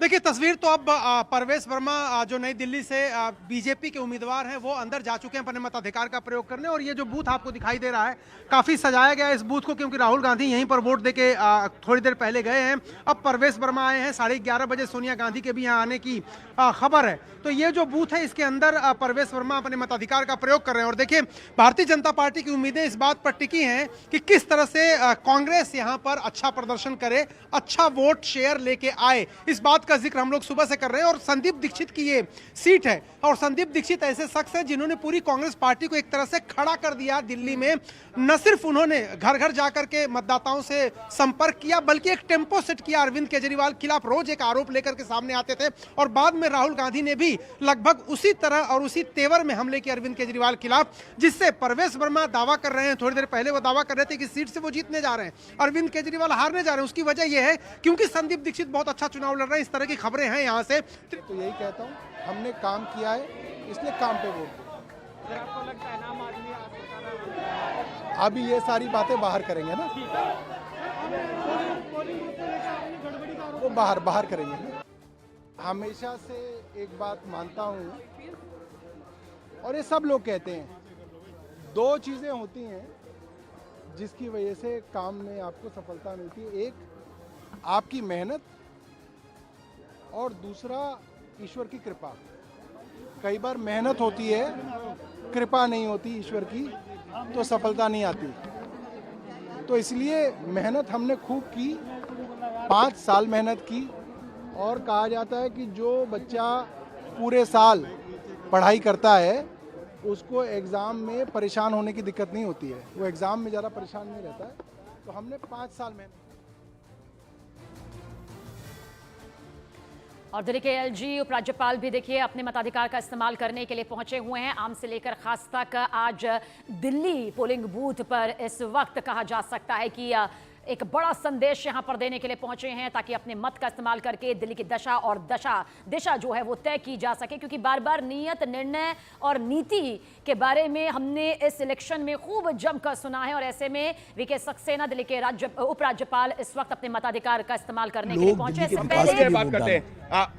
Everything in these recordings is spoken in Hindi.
देखिए तस्वीर तो अब परवेश वर्मा जो नई दिल्ली से बीजेपी के उम्मीदवार हैं वो अंदर जा चुके हैं अपने मताधिकार का प्रयोग करने। और ये जो बूथ आपको दिखाई दे रहा है काफ़ी सजाया गया है इस बूथ को, क्योंकि राहुल गांधी यहीं पर वोट देके थोड़ी देर पहले गए हैं। अब परवेश वर्मा आए हैं, 11:30 बजे सोनिया गांधी के भी यहाँ आने की खबर है। तो ये जो बूथ है इसके अंदर परवेश वर्मा अपने मताधिकार का प्रयोग कर रहे हैं। और देखिए भारतीय जनता पार्टी की उम्मीदें इस बात पर टिकी हैं कि किस तरह से कांग्रेस यहाँ पर अच्छा प्रदर्शन करे, अच्छा वोट शेयर लेके आए, इस बात का जिक्र हम लोग सुबह से कर रहे हैं। और संदीप दीक्षित की ये सीट है और संदीप दीक्षित ऐसे शख्स हैं जिन्होंने पूरी कांग्रेस पार्टी को एक तरह से खड़ा कर दिया दिल्ली में। न सिर्फ उन्होंने घर घर जाकर के मतदाताओं से संपर्क किया, बल्कि एक टेम्पो सेट किया अरविंद केजरीवाल के खिलाफ। रोज एक आरोप लेकर के सामने आते थे और बाद में राहुल गांधी ने भी लगभग उसी तरह और उसी तेवर में हमले किए अरविंद केजरीवाल के खिलाफ, जिससे परवेश वर्मा दावा कर रहे हैं, थोड़ी देर पहले वो दावा कर रहे थे कि सीट से वो जीतने जा रहे हैं, अरविंद केजरीवाल हारने जा रहे हैं। उसकी वजह यह है क्योंकि संदीप दीक्षित बहुत अच्छा चुनाव लड़ रहे हैं। इस तरह की खबरें हैं यहाँ से। तो यही कहता हूँ, हमने काम किया है, इसलिए काम पे वोट। अभी ये सारी बातें बाहर करेंगे ना, वो बाहर करेंगे ना। हमेशा से एक बात मानता हूँ और ये सब लोग कहते हैं, दो चीज़ें होती हैं जिसकी वजह से काम में आपको सफलता मिलती है। एक आपकी मेहनत और दूसरा ईश्वर की कृपा। कई बार मेहनत होती है, कृपा नहीं होती ईश्वर की, तो सफलता नहीं आती। तो इसलिए मेहनत हमने खूब की, 5 साल मेहनत की। और कहा जाता है कि जो बच्चा पूरे साल पढ़ाई करता है उसको एग्ज़ाम में परेशान होने की दिक्कत नहीं होती है, वो एग्ज़ाम में ज़्यादा परेशान नहीं रहता है। तो हमने 5 साल मेहनत। और दिल्ली के एलजी उपराज्यपाल भी देखिए अपने मताधिकार का इस्तेमाल करने के लिए पहुंचे हुए हैं। आम से लेकर खास तक आज दिल्ली पोलिंग बूथ पर इस वक्त कहा जा सकता है कि एक बड़ा संदेश यहां पर देने के लिए पहुंचे हैं, ताकि अपने मत का इस्तेमाल करके दिल्ली की दशा और दिशा जो है वो तय की जा सके। क्योंकि बार बार नियत, निर्णय और नीति के बारे में हमने इस इलेक्शन में खूब जमकर सुना है। और ऐसे में वीके सक्सेना दिल्ली के उपराज्यपाल इस वक्त अपने मताधिकार का इस्तेमाल करने के लिए पहुंचे। बात करते हैं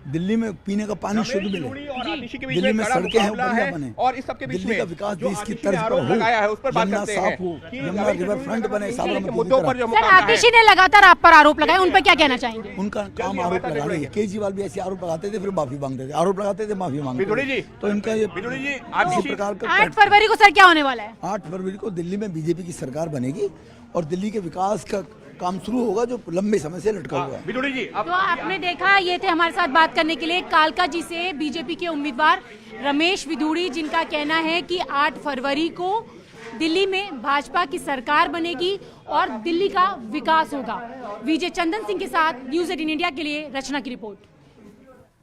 दिल्ली में पीने का पानी शुद्ध मिले, दिल्ली में सड़कें हैं बढ़िया बने, और इस सबके बीच में विकास देश की तर्ज पर हो, यमुना साफ हो, यमुना रिवर फ्रंट बने, साबरमती मुद्दों पर जो आतिशी ने लगातार आप पर आरोप लगाए, उन पर क्या कहना चाहेंगे? उनका काम आरोप लगाना है। केजरीवाल भी ऐसे आरोप लगाते थे, फिर माफी मांगते थे, आरोप लगाते थे, माफी मांगते थे। तो इनका ये इसी प्रकार का 8 फरवरी को सर क्या होने वाला है? 8 फरवरी को दिल्ली में बीजेपी की सरकार बनेगी और दिल्ली के विकास का काम शुरू होगा जो लंबे समय से लटका हुआ है। तो आपने देखा, ये थे हमारे साथ बात करने के लिए कालका जी से बीजेपी के उम्मीदवार रमेश विधूड़ी, जिनका कहना है कि 8 फरवरी को दिल्ली में भाजपा की सरकार बनेगी और दिल्ली का विकास होगा। विजय चंदन सिंह के साथ न्यूज़ 18 इंडिया के लिए रचना की रिपोर्ट।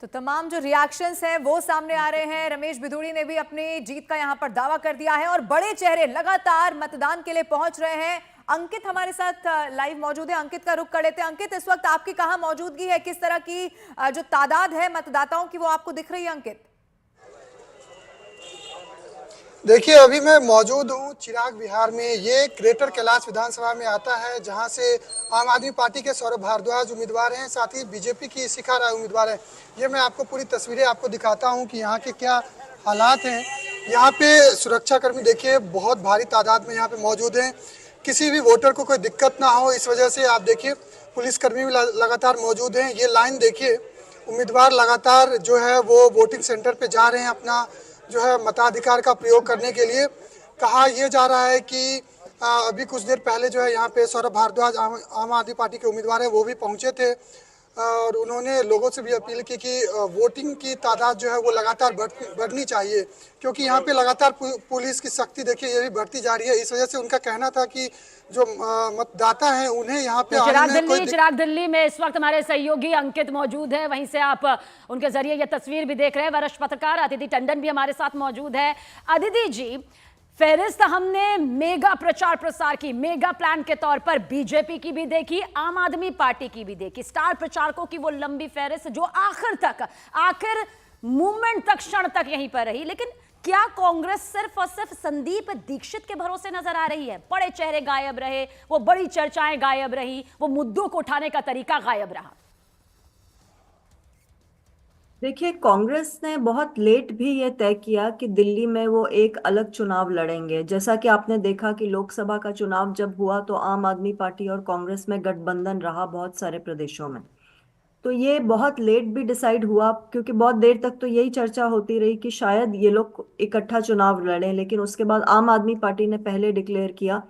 तो तमाम जो रिएक्शंस हैं वो सामने आ रहे हैं। रमेश विधूड़ी ने भी अपनी जीत का यहां पर दावा कर दिया है और बड़े चेहरे लगातार मतदान के लिए पहुंच रहे हैं। अंकित हमारे साथ लाइव मौजूद है, अंकित का रुख कर लेते हैं। अंकित, इस वक्त आपकी कहां मौजूदगी है, किस तरह की जो तादाद है मतदाताओं की वो आपको दिख रही है अंकित? देखिए, अभी मैं मौजूद हूँ चिराग विहार में। ये ग्रेटर कैलाश विधानसभा में आता है, जहाँ से आम आदमी पार्टी के सौरभ भारद्वाज उम्मीदवार हैं, साथ ही बीजेपी की शिखा राय उम्मीदवार हैं। ये मैं आपको पूरी तस्वीरें आपको दिखाता हूँ कि यहाँ के क्या हालात हैं। यहाँ पे सुरक्षाकर्मी देखिए बहुत भारी तादाद में यहाँ पे मौजूद हैं, किसी भी वोटर को कोई दिक्कत ना हो इस वजह से। आप देखिए पुलिसकर्मी भी लगातार मौजूद हैं। ये लाइन देखिए, उम्मीदवार लगातार जो है वो वोटिंग सेंटर पे जा रहे हैं अपना जो है मताधिकार का प्रयोग करने के लिए। कहा यह जा रहा है कि अभी कुछ देर पहले जो है यहाँ पे सौरभ भारद्वाज आम आदमी पार्टी के उम्मीदवार हैं, वो भी पहुँचे थे और उन्होंने लोगों से भी अपील की कि वोटिंग की तादाद जो है वो लगातार बढ़नी चाहिए, क्योंकि यहाँ पे लगातार पुलिस की सख्ती देखिए ये भी बढ़ती जा रही है। इस वजह से उनका कहना था कि जो मतदाता हैं उन्हें यहाँ पे चिराग दिल्ली में इस वक्त हमारे सहयोगी अंकित मौजूद है, वहीं से आप उनके जरिए ये तस्वीर भी देख रहे हैं। वरिष्ठ पत्रकार अदिति टंडन भी हमारे साथ मौजूद है। अदिति जी, फेरिस्त हमने मेगा प्रचार प्रसार की, मेगा प्लान के तौर पर बीजेपी की भी देखी, आम आदमी पार्टी की भी देखी, स्टार प्रचारकों की वो लंबी फेरिस्त जो आखिर मूवमेंट तक, क्षण तक यहीं पर रही। लेकिन क्या कांग्रेस सिर्फ और सिर्फ संदीप दीक्षित के भरोसे नजर आ रही है? बड़े चेहरे गायब रहे, वो बड़ी चर्चाएं गायब रही, वो मुद्दों को उठाने का तरीका गायब रहा। देखिए, कांग्रेस ने बहुत लेट भी ये तय किया कि दिल्ली में वो एक अलग चुनाव लड़ेंगे। जैसा कि आपने देखा कि लोकसभा का चुनाव जब हुआ तो आम आदमी पार्टी और कांग्रेस में गठबंधन रहा बहुत सारे प्रदेशों में। तो ये बहुत लेट भी डिसाइड हुआ, क्योंकि बहुत देर तक तो यही चर्चा होती रही कि शायद ये लोग इकट्ठा चुनाव लड़ें, लेकिन उसके बाद आम आदमी पार्टी ने पहले डिक्लेयर किया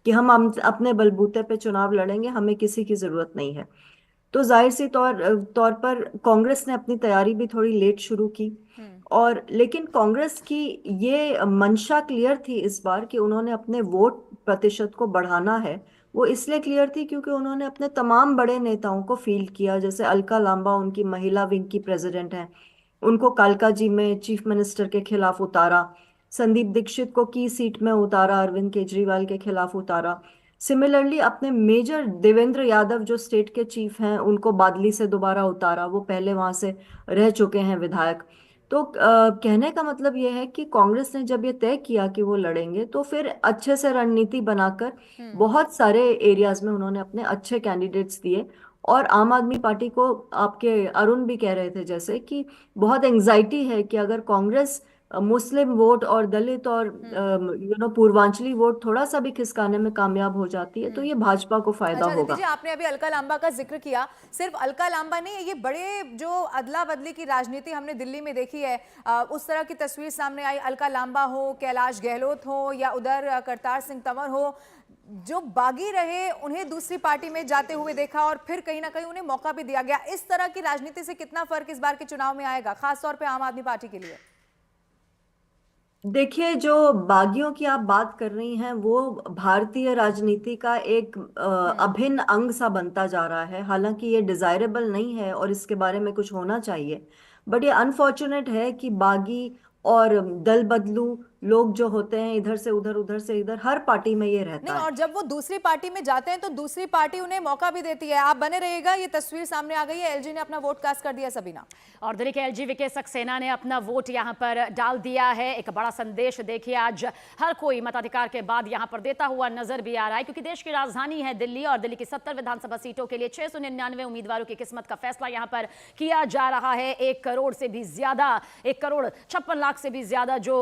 कि हम अपने बलबूते पे चुनाव लड़ेंगे, हमें किसी की जरूरत नहीं है। तो जाहिर सी तौर पर कांग्रेस ने अपनी तैयारी भी थोड़ी लेट शुरू की। और लेकिन कांग्रेस की ये मंशा क्लियर थी इस बार कि उन्होंने अपने वोट प्रतिशत को बढ़ाना है। वो इसलिए क्लियर थी क्योंकि उन्होंने अपने तमाम बड़े नेताओं को फील्ड किया। जैसे अलका लांबा उनकी महिला विंग की प्रेसिडेंट हैं, उनको कालकाजी में चीफ मिनिस्टर के खिलाफ उतारा। संदीप दीक्षित को की सीट में उतारा, अरविंद केजरीवाल के खिलाफ उतारा। सिमिलरली अपने मेजर देवेंद्र यादव जो स्टेट के चीफ हैं, उनको बादली से दोबारा उतारा। वो पहले वहां से रह चुके हैं विधायक। तो कहने का मतलब ये है कि कांग्रेस ने जब ये तय किया कि वो लड़ेंगे, तो फिर अच्छे से रणनीति बनाकर बहुत सारे एरियाज में उन्होंने अपने अच्छे कैंडिडेट्स दिए। और आम आदमी पार्टी को, आपके अरुण भी कह रहे थे जैसे, कि बहुत एंजाइटी है कि अगर कांग्रेस मुस्लिम वोट और दलित और पूर्वांचली वोट थोड़ा सा भी खिसकाने में कामयाब हो जाती है तो ये भाजपा को फायदा अच्छा होगा। दीदी जी, आपने अभी अलका लांबा का जिक्र किया। सिर्फ अलका लांबा नहीं, ये बड़े जो अदला बदली की राजनीति हमने दिल्ली में देखी है, उस तरह की तस्वीर सामने आई। अलका लांबा हो, कैलाश गहलोत हो, या उधर करतार सिंह तंवर हो, जो बागी रहे उन्हें दूसरी पार्टी में जाते हुए देखा और फिर कहीं ना कहीं उन्हें मौका भी दिया गया। इस तरह की राजनीति से कितना फर्क इस बार के चुनाव में आएगा, खासतौर पर आम आदमी पार्टी के लिए? देखिए, जो बागियों की आप बात कर रही हैं वो भारतीय राजनीति का एक अभिन्न अंग सा बनता जा रहा है। हालांकि ये डिजायरेबल नहीं है और इसके बारे में कुछ होना चाहिए, बट ये अनफॉर्चुनेट है कि बागी और दल बदलू लोग जो होते हैं, इधर से उधर उधर से इधर, हर पार्टी में ये रहता नहीं, है। और जब वो दूसरी पार्टी में जाते हैं तो दूसरी पार्टी उन्हें मौका भी देती है। आप बने रहिएगा, ये तस्वीर सामने आ गई है। एलजी ने अपना वोट कास्ट कर दिया। सबीना, और दिल्ली के एलजी विके सक्सेना ने अपना वोट यहां पर डाल दिया है। एक बड़ा संदेश देखिए आज हर कोई मताधिकार के बाद यहां पर देता हुआ नजर भी आ रहा है, क्योंकि देश की राजधानी है दिल्ली और दिल्ली की 70 विधानसभा सीटों के लिए 699 उम्मीदवारों की किस्मत का फैसला यहां पर किया जा रहा है। 1 करोड़ से भी ज्यादा, 1 करोड़ 56 लाख से भी ज्यादा जो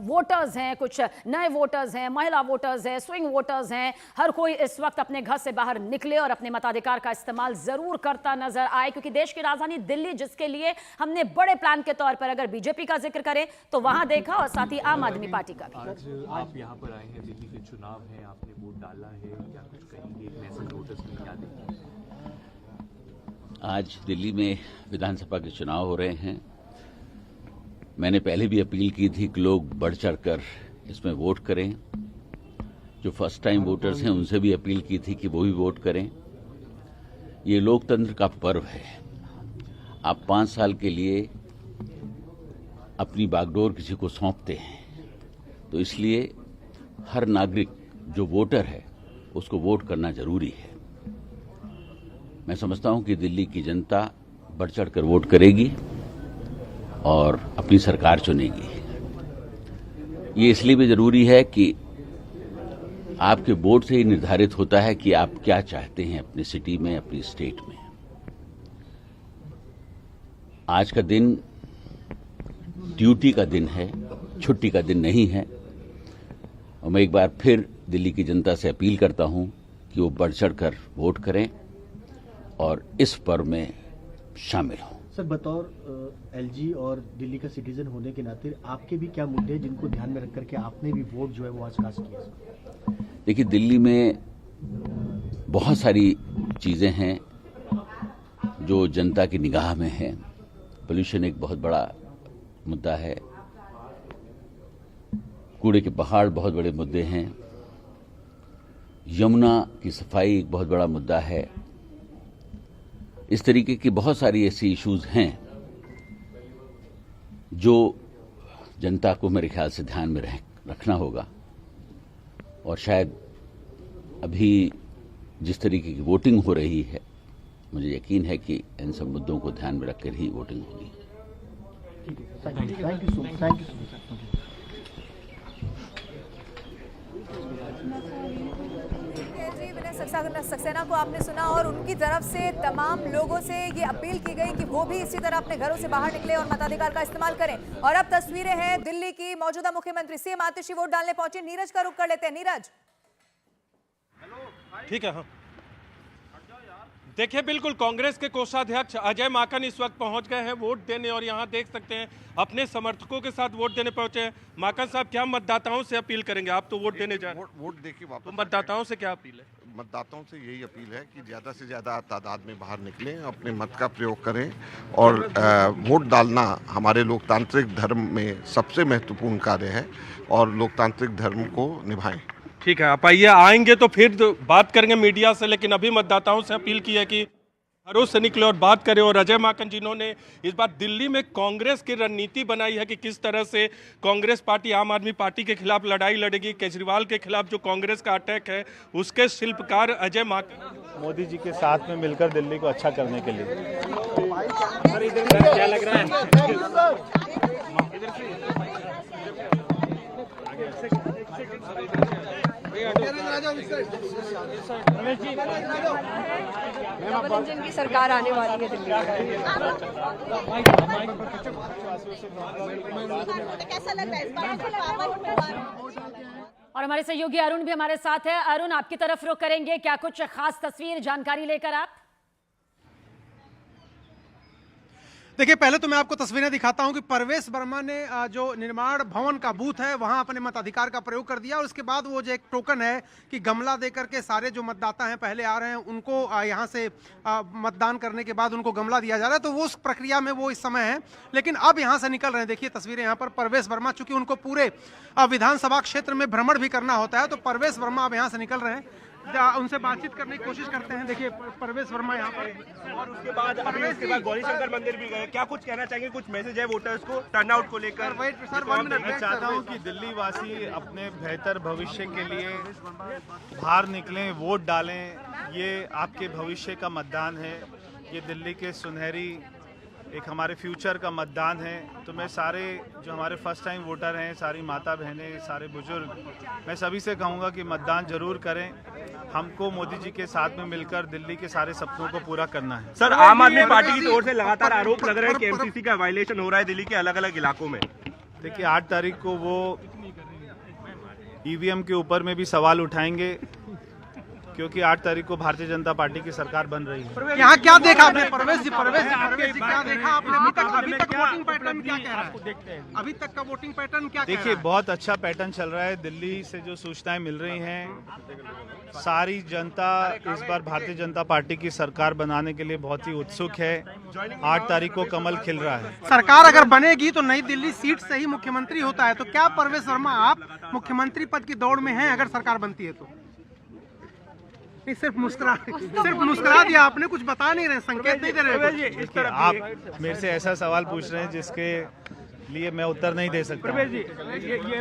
वोटर्स हैं, कुछ नए वोटर्स हैं, महिला वोटर्स हैं, स्विंग वोटर्स हैं, हर कोई इस वक्त अपने घर से बाहर निकले और अपने मताधिकार का इस्तेमाल जरूर करता नजर आए, क्योंकि देश की राजधानी दिल्ली, जिसके लिए हमने बड़े प्लान के तौर पर अगर बीजेपी का जिक्र करें तो वहां देखा, और साथ ही आम आदमी पार्टी का भी। आज आप यहाँ पर आए हैं, दिल्ली के चुनाव है, आपने वोट डाला है, क्या कुछ कहेंगे? एक मैसेज नोटिस में क्या देंगे? आज दिल्ली में विधानसभा के चुनाव हो रहे हैं। मैंने पहले भी अपील की थी कि लोग बढ़ चढ़कर इसमें वोट करें। जो फर्स्ट टाइम वोटर्स हैं उनसे भी अपील की थी कि वो भी वोट करें। ये लोकतंत्र का पर्व है। आप 5 साल के लिए अपनी बागडोर किसी को सौंपते हैं, तो इसलिए हर नागरिक जो वोटर है उसको वोट करना जरूरी है। मैं समझता हूं कि दिल्ली की जनता बढ़ चढ़कर वोट करेगी और अपनी सरकार चुनेगी। ये इसलिए भी जरूरी है कि आपके वोट से ही निर्धारित होता है कि आप क्या चाहते हैं अपनी सिटी में, अपनी स्टेट में। आज का दिन ड्यूटी का दिन है, छुट्टी का दिन नहीं है। और मैं एक बार फिर दिल्ली की जनता से अपील करता हूं कि वो बढ़ चढ़कर वोट करें और इस पर्व में शामिल हों। सर, बतौर एलजी और दिल्ली का सिटीजन होने के नाते आपके भी क्या मुद्दे हैं जिनको ध्यान में रख करके आपने भी वोट जो है वो आज कास्ट किया? देखिए, दिल्ली में बहुत सारी चीजें हैं जो जनता की निगाह में है। पोल्यूशन एक बहुत बड़ा मुद्दा है, कूड़े के पहाड़ बहुत बड़े मुद्दे हैं, यमुना की सफाई एक बहुत बड़ा मुद्दा है। इस तरीके की बहुत सारी ऐसी इश्यूज हैं जो जनता को मेरे ख्याल से ध्यान में रखना होगा। और शायद अभी जिस तरीके की वोटिंग हो रही है, मुझे यकीन है कि इन सब मुद्दों को ध्यान में रखकर ही वोटिंग होगी। Thank you so much. जी, विनय सक्सेना को आपने सुना और उनकी तरफ से तमाम लोगों से ये अपील की गई कि वो भी इसी तरह अपने घरों से बाहर निकले और मताधिकार का इस्तेमाल करें। और अब तस्वीरें हैं दिल्ली की मौजूदा मुख्यमंत्री सीएम आतिशी वोट डालने पहुंचे। नीरज का रुख कर लेते हैं। नीरज, ठीक है। हाँ, देखिए, बिल्कुल कांग्रेस के कोषाध्यक्ष अजय माकन इस वक्त पहुंच गए हैं वोट देने और यहां देख सकते हैं अपने समर्थकों के साथ वोट देने पहुंचे हैं। माकन साहब, क्या मतदाताओं से अपील करेंगे? आप तो वोट देने जा रहे हैं। वोट देके वापस। तो मतदाताओं से क्या अपील है? मतदाताओं से यही अपील है कि ज़्यादा से ज़्यादा तादाद में बाहर निकलें, अपने मत का प्रयोग करें और वोट डालना हमारे लोकतांत्रिक धर्म में सबसे महत्वपूर्ण कार्य है और लोकतांत्रिक धर्म को निभाएं। ठीक है, आप आइए, आएंगे तो फिर बात करेंगे मीडिया से, लेकिन अभी मतदाताओं से अपील की है कि घरों से निकले और बात करें। और अजय माकन जिन्होंने इस बार दिल्ली में कांग्रेस की रणनीति बनाई है कि किस तरह से कांग्रेस पार्टी आम आदमी पार्टी के खिलाफ लड़ाई लड़ेगी, केजरीवाल के खिलाफ जो कांग्रेस का अटैक है उसके शिल्पकार अजय माकन। मोदी जी के साथ में मिलकर दिल्ली को अच्छा करने के लिए। क्या लग रहा है? डबल इंजन की सरकार आने वाली है दिल्ली में। और हमारे सहयोगी अरुण भी हमारे साथ है। अरुण, आपकी तरफ रुख करेंगे, क्या कुछ खास तस्वीर जानकारी लेकर आप? देखिए, पहले तो मैं आपको तस्वीरें दिखाता हूं कि परवेश वर्मा ने जो निर्माण भवन का बूथ है वहां अपने मताधिकार का प्रयोग कर दिया और उसके बाद वो जो एक टोकन है कि गमला देकर के सारे जो मतदाता हैं पहले आ रहे हैं उनको यहां से मतदान करने के बाद उनको गमला दिया जा रहा है, तो वो उस प्रक्रिया में वो इस समय है। लेकिन अब यहां से निकल रहे हैं, देखिए तस्वीरें यहां पर परवेश वर्मा, चूंकि उनको पूरे विधानसभा क्षेत्र में भ्रमण भी करना होता है, तो परवेश वर्मा अब यहां से निकल रहे हैं। उनसे बातचीत करने की कोशिश करते हैं। देखिए परवेश वर्मा यहाँ पर, और उसके बाद गौरीशंकर मंदिर भी गए। क्या कुछ कहना चाहेंगे, कुछ मैसेज है वोटर्स को टर्नआउट को लेकर? मैं चाहता हूँ कि दिल्ली वासी अपने बेहतर भविष्य के लिए बाहर निकलें, वोट डालें। ये आपके भविष्य का मतदान है, ये दिल्ली के सुनहरी एक हमारे फ्यूचर का मतदान है। तो मैं सारे जो हमारे फर्स्ट टाइम वोटर हैं, सारी माता बहनें, सारे बुजुर्ग, मैं सभी से कहूँगा कि मतदान जरूर करें। हमको मोदी जी के साथ में मिलकर दिल्ली के सारे सपनों को पूरा करना है। सर, आम आदमी पार्टी की ओर से लगातार आरोप लग रहा है कि एमसीसी का वायलेशन हो रहा है दिल्ली के अलग अलग इलाकों में। देखिए, 8 तारीख को वो ईवीएम के ऊपर में भी सवाल उठाएंगे, क्योंकि 8 तारीख को भारतीय जनता पार्टी की सरकार बन रही है। यहाँ क्या देखा आपने परवेश जी क्या देखा आपने? अभी तक वोटिंग पैटर्न क्या कह रहा है? अभी तक का वोटिंग पैटर्न क्या? देखिए, बहुत अच्छा पैटर्न चल रहा है। दिल्ली से जो सूचनाएं मिल रही हैं, सारी जनता इस बार भारतीय जनता पार्टी की सरकार बनाने के लिए बहुत ही उत्सुक है। 8 तारीख को कमल खिल रहा है। सरकार अगर बनेगी तो नई दिल्ली सीट से ही मुख्यमंत्री होता है, तो क्या परवेश वर्मा आप मुख्यमंत्री पद की दौड़ में हैं अगर सरकार बनती है तो? सिर्फ मुस्कुरा दिया आपने, कुछ बता नहीं रहे, संकेत नहीं दे रहे। आप मेरे से ऐसा सवाल पूछ रहे हैं जिसके लिए मैं उत्तर नहीं दे सकता। तो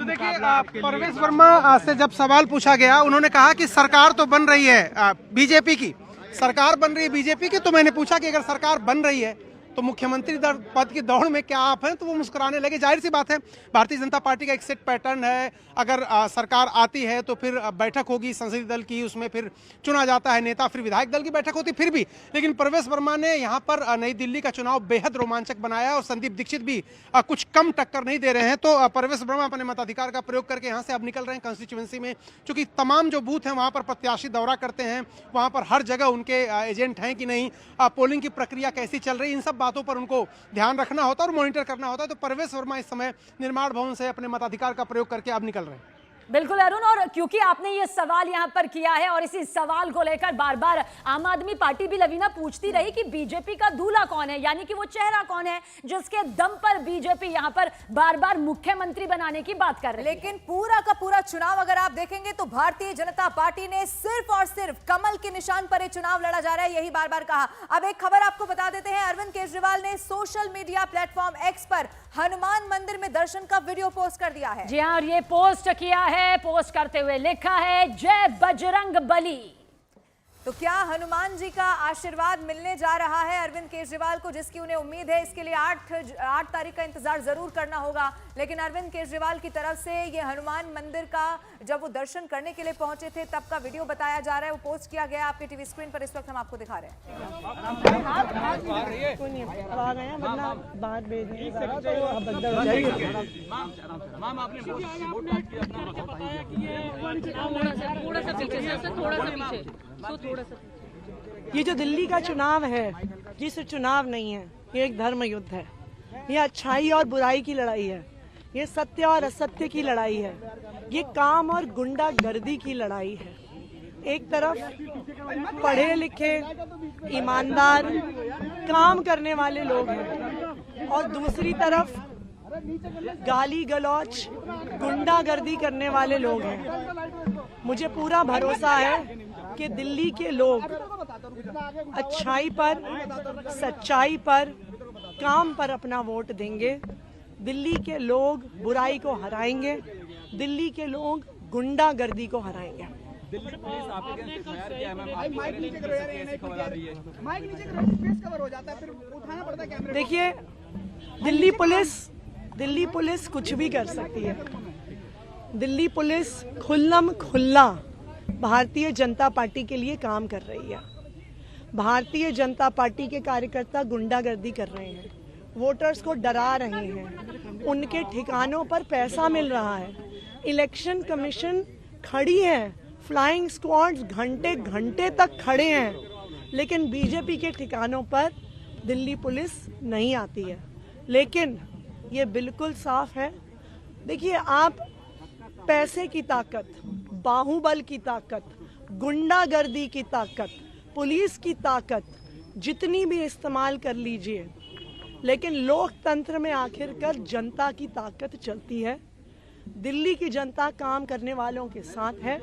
देखिए, परवेश वर्मा से जब सवाल पूछा गया, उन्होंने कहा कि सरकार तो बन रही है बीजेपी की, सरकार बन रही है बीजेपी की। तो मैंने पूछा कि अगर सरकार बन रही है तो मुख्यमंत्री पद की दौड़ में क्या आप हैं? तो वो मुस्कुराने लगे। जाहिर सी बात है, भारतीय जनता पार्टी का एक सेट पैटर्न है, अगर सरकार आती है तो फिर बैठक होगी संसदीय दल की, उसमें फिर चुना जाता है नेता, फिर विधायक दल की बैठक होती फिर भी। लेकिन परवेश वर्मा ने यहाँ पर नई दिल्ली का चुनाव बेहद रोमांचक बनाया और संदीप दीक्षित भी कुछ कम टक्कर नहीं दे रहे हैं। तो परवेश वर्मा अपने मताधिकार का प्रयोग करके यहाँ से अब निकल रहे हैं कंस्टिट्यूएंसी में, क्योंकि तमाम जो बूथ हैं वहाँ पर प्रत्याशी दौरा करते हैं, वहाँ पर हर जगह उनके एजेंट हैं कि नहीं, पोलिंग की प्रक्रिया कैसी चल रही, इन सब बातों पर उनको ध्यान रखना होता है और मॉनिटर करना होता है। तो परवेश वर्मा इस समय निर्माण भवन से अपने मताधिकार का प्रयोग करके अब निकल रहे हैं। बिल्कुल अरुण, और क्योंकि आपने ये सवाल यहाँ पर किया है और इसी सवाल को लेकर बार बार आम आदमी पार्टी भी लवीना पूछती रही कि बीजेपी का दूल्हा कौन है, यानी कि वो चेहरा कौन है जिसके दम पर बीजेपी यहाँ पर बार बार मुख्यमंत्री बनाने की बात कर रही है। लेकिन पूरा का पूरा चुनाव अगर आप देखेंगे तो भारतीय जनता पार्टी ने सिर्फ और सिर्फ कमल के निशान पर ये चुनाव लड़ा जा रहा है, यही बार बार कहा। अब एक खबर आपको बता देते हैं, अरविंद केजरीवाल ने सोशल मीडिया प्लेटफॉर्म एक्स पर हनुमान मंदिर में दर्शन का वीडियो पोस्ट कर दिया है। जी हाँ, और ये पोस्ट किया है, पोस्ट करते हुए लिखा है, जय बजरंग बली। तो क्या हनुमान जी का आशीर्वाद मिलने जा रहा है अरविंद केजरीवाल को, जिसकी उन्हें उम्मीद है? इसके लिए 8 तारीख का इंतजार जरूर करना होगा। लेकिन अरविंद केजरीवाल की तरफ से ये हनुमान मंदिर का जब वो दर्शन करने के लिए पहुंचे थे तब का वीडियो बताया जा रहा है, वो पोस्ट किया गया आपके टीवी स्क्रीन पर इस वक्त हम आपको दिखा रहे हैं। ये जो दिल्ली का चुनाव है ये सिर्फ चुनाव नहीं है, ये एक धर्म युद्ध है। ये अच्छाई और बुराई की लड़ाई है, ये सत्य और असत्य की लड़ाई है, ये काम और गुंडागर्दी की लड़ाई है। एक तरफ पढ़े लिखे ईमानदार काम करने वाले लोग हैं और दूसरी तरफ गाली गलौच गुंडागर्दी करने वाले लोग हैं। मुझे पूरा भरोसा है कि दिल्ली के लोग अच्छाई पर, सच्चाई पर, काम पर अपना वोट देंगे। दिल्ली के लोग बुराई को हराएंगे, दिल्ली के लोग गुंडागर्दी को हराएंगे। देखिए, दिल्ली पुलिस कुछ भी कर सकती है। दिल्ली पुलिस खुल्लम खुल्ला भारतीय जनता पार्टी के लिए काम कर रही है। भारतीय जनता पार्टी के कार्यकर्ता गुंडागर्दी कर रहे हैं, वोटर्स को डरा रहे हैं, उनके ठिकानों पर पैसा मिल रहा है। इलेक्शन कमीशन खड़ी है, फ्लाइंग स्क्वाड्स घंटे घंटे तक खड़े हैं, लेकिन बीजेपी के ठिकानों पर दिल्ली पुलिस नहीं आती है। लेकिन ये बिल्कुल साफ है, देखिए, आप पैसे की ताकत, बाहुबल की ताकत, गुंडागर्दी की ताकत, पुलिस की ताकत जितनी भी इस्तेमाल कर लीजिए, लेकिन लोकतंत्र में आखिरकार जनता की ताकत चलती है। दिल्ली की जनता काम करने वालों के साथ है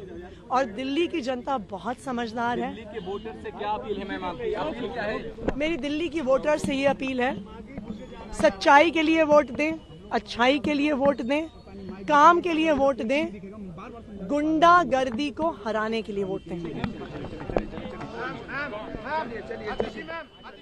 और दिल्ली की जनता बहुत समझदार है। दिल्ली के वोटर से क्या अपील है मैम आपकी? अपील क्या है? मेरी दिल्ली की वोटर से ये अपील है, सच्चाई के लिए वोट दें, अच्छाई के लिए वोट दें, काम के लिए वोट दें, गुंडागर्दी को हराने के लिए वोट दें।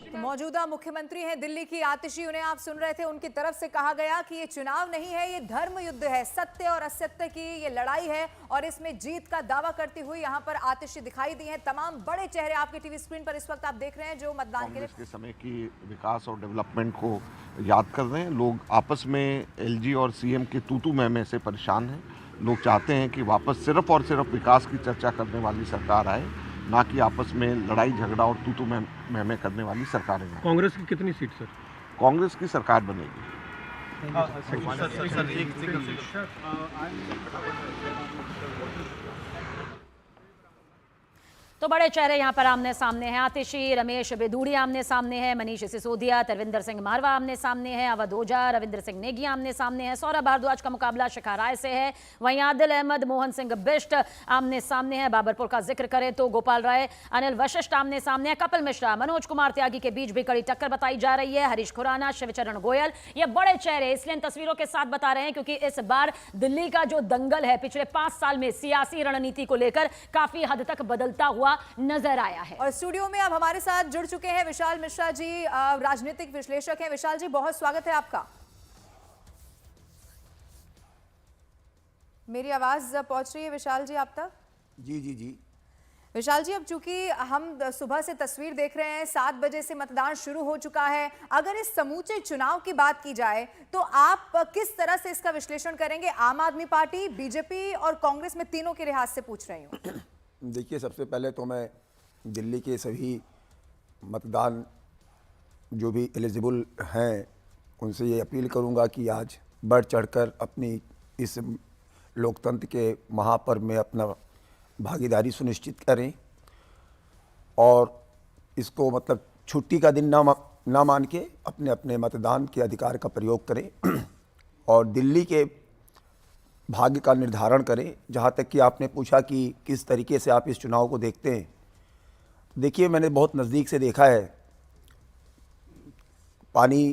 तो मौजूदा मुख्यमंत्री हैं दिल्ली की आतिशी, उन्हें आप सुन रहे थे। उनकी तरफ से कहा गया कि ये चुनाव नहीं है, ये धर्म युद्ध है, सत्य और असत्य की ये लड़ाई है और इसमें जीत का दावा करती हुई यहाँ पर आतिशी दिखाई दी है। तमाम बड़े चेहरे आपके टीवी स्क्रीन पर इस वक्त आप देख रहे हैं जो मतदान के लिए के समय की विकास और डेवलपमेंट को याद कर रहे हैं। लोग आपस में एलजी और सीएम के तूतू मैमे से परेशान हैं। लोग चाहते हैं कि वापस सिर्फ और सिर्फ विकास की चर्चा करने वाली सरकार आए, ना कि आपस में लड़ाई झगड़ा और तूतू मैमे करने वाली सरकारें आए। कांग्रेस की कितनी सीट सर? कांग्रेस की सरकार बनेगी। तो बड़े चेहरे यहां पर आमने सामने हैं। आतिशी, रमेश बिधूड़ी आमने सामने हैं, मनीष सिसोदिया, तरविंदर सिंह मारवा आमने सामने हैं, अवध ओझा, रविंद्र सिंह नेगी आमने सामने हैं, सौरभ भारद्वाज का मुकाबला शिखा राय से है। वहीं आदिल अहमद, मोहन सिंह बिष्ट आमने सामने हैं। बाबरपुर का जिक्र करें तो गोपाल राय, अनिल वशिष्ठ आमने सामने हैं। कपिल मिश्रा, मनोज कुमार त्यागी के बीच भी कड़ी टक्कर बताई जा रही है। हरीश खुराना, शिवचरण गोयल, ये बड़े चेहरे इसलिए इन तस्वीरों के साथ बता रहे हैं क्योंकि इस बार दिल्ली का जो दंगल है पिछले 5 साल में सियासी रणनीति को लेकर काफी हद तक बदलता हुआ नजर आया है। और स्टूडियो में अब हमारे साथ जुड़ चुके हैं विशाल मिश्रा जी, राजनीतिक विश्लेषक हैं। विशाल जी, बहुत स्वागत है आपका। मेरी आवाज पहुंच रही है विशाल जी आप तक? जी जी जी। विशाल जी, अब चूंकि हम सुबह से तस्वीर देख रहे हैं, 7 बजे से मतदान शुरू हो चुका है, अगर इस समूचे चुनाव की बात की जाए तो आप किस तरह से इसका विश्लेषण करेंगे? आम आदमी पार्टी, बीजेपी और कांग्रेस में तीनों के लिहाज से पूछ रही हूँ। देखिए, सबसे पहले तो मैं दिल्ली के सभी मतदान जो भी एलिजिबल हैं उनसे ये अपील करूंगा कि आज बढ़ चढ़कर अपनी इस लोकतंत्र के महापर्व में अपना भागीदारी सुनिश्चित करें और इसको मतलब छुट्टी का दिन ना मान के अपने अपने मतदान के अधिकार का प्रयोग करें और दिल्ली के भाग्य का निर्धारण करें। जहाँ तक कि आपने पूछा कि किस तरीके से आप इस चुनाव को देखते हैं, देखिए, मैंने बहुत नज़दीक से देखा है। पानी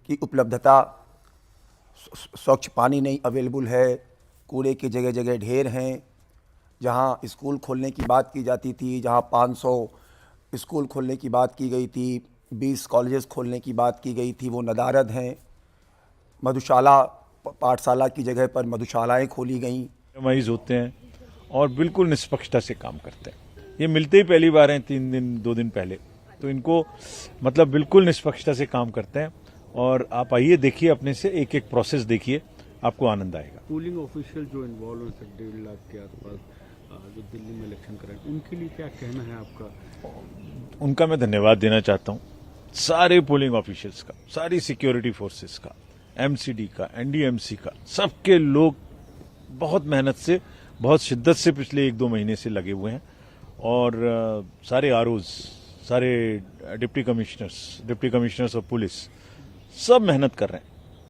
की उपलब्धता, स्वच्छ पानी नहीं अवेलेबल है, कूड़े की जगह जगह ढेर हैं, जहाँ स्कूल खोलने की बात की जाती थी, जहाँ 500 स्कूल खोलने की बात की गई थी, 20 कॉलेजेस खोलने की बात की गई थी, वो नदारद हैं। मधुशाला पाठशाला की जगह पर मधुशालाएं खोली गईं। कॉम्प्रोमाइज होते हैं और बिल्कुल निष्पक्षता से काम करते हैं। ये मिलते ही पहली बार हैं, 3 दिन 2 दिन पहले, तो इनको मतलब बिल्कुल निष्पक्षता से काम करते हैं। और आप आइए देखिए, अपने से एक एक प्रोसेस देखिए, आपको आनंद आएगा। पोलिंग ऑफिशियल जो इन्वॉल्व हैं 1.5 लाख के आसपास जो दिल्ली में इलेक्शन कराएं, उनके लिए क्या कहना है आपका? उनका मैं धन्यवाद देना चाहता हूँ, सारे पोलिंग ऑफिशियल्स का, सारी सिक्योरिटी फोर्सेस का, एमसीडी का, एनडीएमसी का, सबके लोग बहुत मेहनत से, बहुत शिद्दत से पिछले 1-2 महीने से लगे हुए हैं। और सारे आरओज, सारे डिप्टी कमिश्नर्स ऑफ पुलिस सब मेहनत कर रहे हैं।